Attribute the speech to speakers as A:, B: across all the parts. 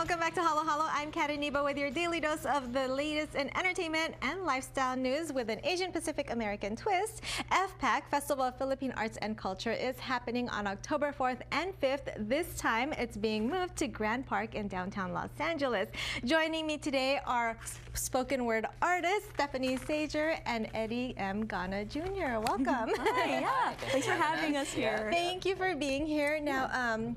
A: welcome back to Halo Halo. I'm Iniba with your daily dose of the latest in entertainment and lifestyle news with an Asian Pacific American twist. FPAC, Festival of Philippine Arts and Culture, is happening on October 4th and 5th. This time, it's being moved to Grand Park in downtown Los Angeles. Joining me today are spoken word artists Stephanie Sajor and Eddy Gana Jr. Welcome.
B: Hi, yeah. Thanks for having us here.
A: Thank you for being here. Now,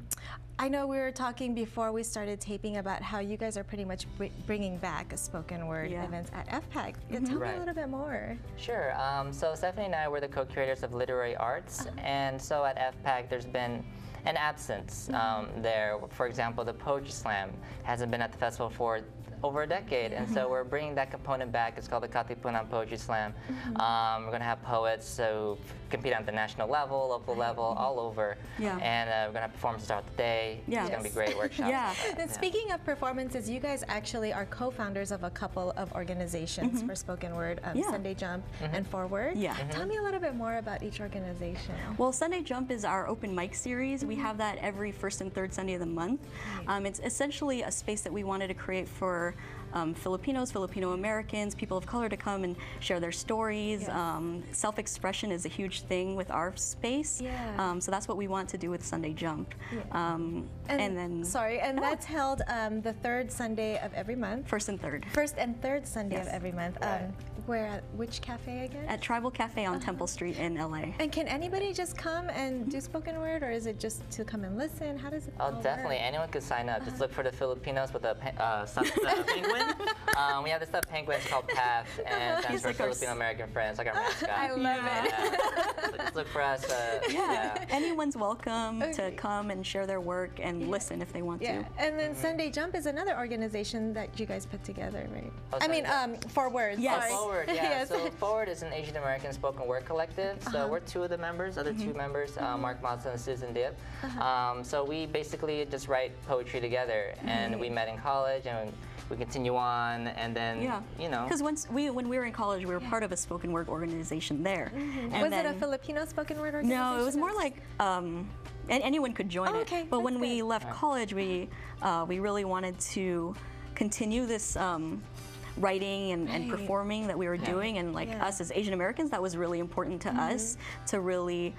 A: I know we were talking before we started taping about how you guys are pretty much bringing back spoken word events at FPAC. Tell me a little bit more.
C: Sure. So Stephanie and I were the co-curators of literary arts, and so at FPAC there's been an absence there. For example, the Poetry Slam hasn't been at the festival for over a decade, and so we're bringing that component back. It's called the Katipunan Poetry Slam. We're going to have poets who compete on the national level, local level, all over, and we're going to have performances throughout the day. It's going to be great workshops.
A: Speaking of performances, you guys actually are co-founders of a couple of organizations for spoken word, Sunday Jump and Forward. Tell me a little bit more about each organization.
B: Well, Sunday Jump is our open mic series. We have that every first and third Sunday of the month. It's essentially a space that we wanted to create for Filipinos, Filipino Americans, people of color to come and share their stories. Self-expression is a huge thing with our space, so that's what we want to do with Sunday Jump. And then
A: that's held the third Sunday of every month.
B: First and third.
A: First and third Sunday of every month. Where at which cafe again?
B: At Tribal Cafe on Temple Street in LA.
A: And can anybody just come and do spoken word, or is it just to come and listen? How does it all
C: definitely.
A: work?
C: Anyone could sign up. Just look for the Filipinos with the penguin. We have this stuffed penguin. It's called Path, and stands for Filipino American Friends, like our mascot.
A: I love it.
C: So just look for us.
B: Anyone's welcome to come and share their work and listen if they want to.
A: And then Sunday Jump is another organization that you guys put together, right?
C: Oh,
A: I mean, Forward.
B: Yes.
C: Forward, So Forward is an Asian American spoken word collective. So we're two of the members, other two members, Mark Mazza and Susan Dip. So we basically just write poetry together, and we met in college, and we continue on, and then you know.
B: Because when we were in college, we were part of a spoken word organization there. And
A: was it a Filipino spoken word organization?
B: No, it was more like anyone could join it. But when we left college, we really wanted to continue this writing and performing that we were doing, and like us as Asian Americans, that was really important to us to really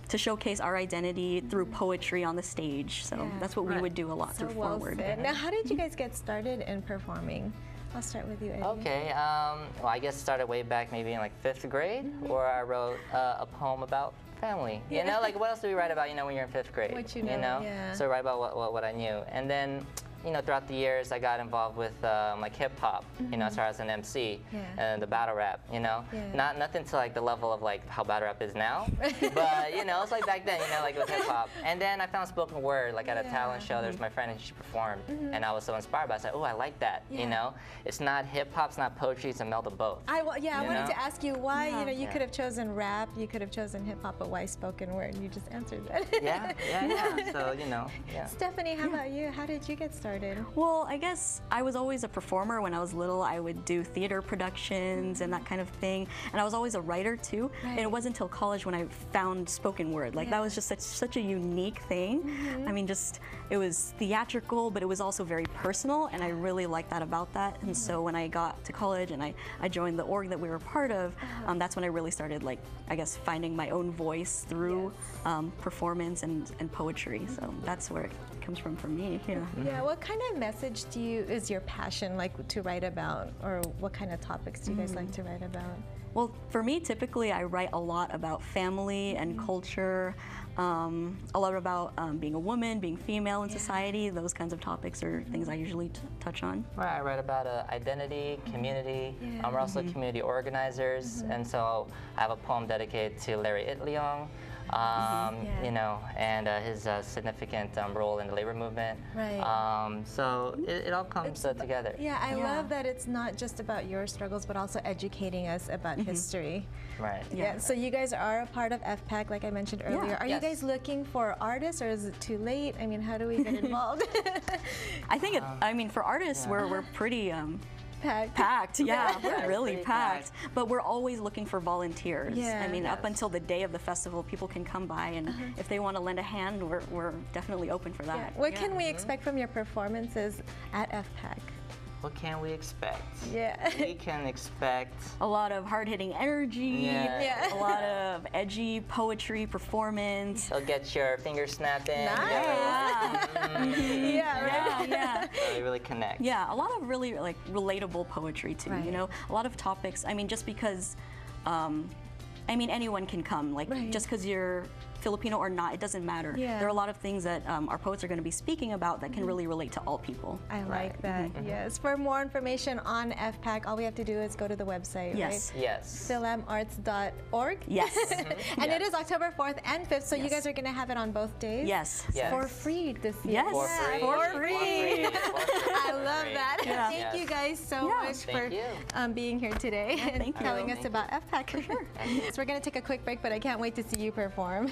B: to showcase our identity through poetry on the stage. So that's what we would do a lot through Forward.
A: Now, how did you guys get started in performing? I'll start with you, Eddy.
C: Okay, well, I guess it started way back maybe in like 5th grade, where I wrote a poem about family. You know, like what else do we write about, you know, when you're in 5th grade?
A: What you know,
C: So I write about what I knew. And then, you know, throughout the years, I got involved with like hip hop, you know, as far as an MC and the battle rap, you know. Nothing to like the level of like how battle rap is now, but you know, it's like back then, you know, like with hip hop. And then I found spoken word, like at a talent show. There's my friend and she performed, and I was so inspired by it. I said, oh, I like that, you know. It's not hip hop, it's not poetry, it's a meld of both.
A: I wanted to ask you why, you know, you could have chosen rap, you could have chosen hip hop, but why spoken word? And you just answered that.
C: So, you know,
A: Stephanie, how about you? How did you get started?
B: Well, I guess I was always a performer. When I was little, I would do theater productions and that kind of thing. And I was always a writer too. And it wasn't until college when I found spoken word. Like that was just such a unique thing. I mean, just it was theatrical, but it was also very personal, and I really liked that about that. And so when I got to college and I joined the org that we were part of, that's when I really started, like, I guess, finding my own voice through performance and poetry. So that's where it comes from for me.
A: What kind of message is your passion like to write about, or what kind of topics do you guys like to write about?
B: Well, for me, typically I write a lot about family and culture, a lot about being a woman, being female in society. Those kinds of topics are things I usually touch on.
C: Right, I write about identity, community. We're also community organizers, and so I have a poem dedicated to Larry Itliong. You know, and his significant role in the labor movement. So it all comes together.
A: I love that it's not just about your struggles, but also educating us about history. So you guys are a part of FPAC, like I mentioned earlier. Are you guys looking for artists, or is it too late? I mean, how do we get involved?
B: I think, I mean, for artists, we're pretty
A: packed.
B: Packed, yeah,
C: Yeah,
B: we're really
C: pretty
B: packed. But we're always looking for volunteers.
A: Yeah.
B: I mean, up
C: Yes.
B: until the day of the festival, people can come by, and if they want to lend a hand, we're definitely open for that.
A: Yeah. What can we expect from your performances at FPAC?
C: What can we expect?
A: Yeah.
C: We can expect
B: A lot of hard-hitting energy,
C: Yeah.
B: a lot of edgy poetry performance.
C: you'll get your fingers snapped in.
A: Nice.
B: Yeah,
A: Yeah, right.
B: yeah.
C: Really, really connect.
B: Yeah, a lot of really like relatable poetry too.
A: Right.
B: You know, a lot of topics. I mean, just because, I mean, anyone can come. Like,
A: Right.
B: just because you're Filipino or not, it doesn't matter.
A: Yeah.
B: There are a lot of things that our poets are going to be speaking about that can really relate to all people.
A: I like that. Yes. For more information on FPAC, all we have to do is go to the website,
B: Yes.
A: right?
C: Yes.
A: Philamarts.org.
B: Yes.
A: And it is October 4th and 5th, so you
B: Yes.
A: guys are going to have it on both days?
B: Yes.
C: Yes.
A: For free this year.
B: Yes.
C: For
A: Yeah,
C: free.
A: For free.
C: For free.
A: I love that.
B: Yeah.
A: Thank you
C: Yes.
A: guys so
B: Yeah.
A: much
C: Thank
A: for
C: you.
A: being here today and
B: thank you.
A: telling us about FPAC. For sure. So we're going to take a quick break, but I can't wait to see you perform.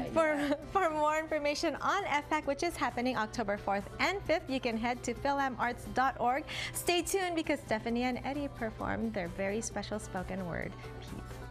A: For more information on FPAC, which is happening October 4th and 5th, you can head to philamarts.org. Stay tuned because Stephanie and Eddie perform their very special spoken word piece.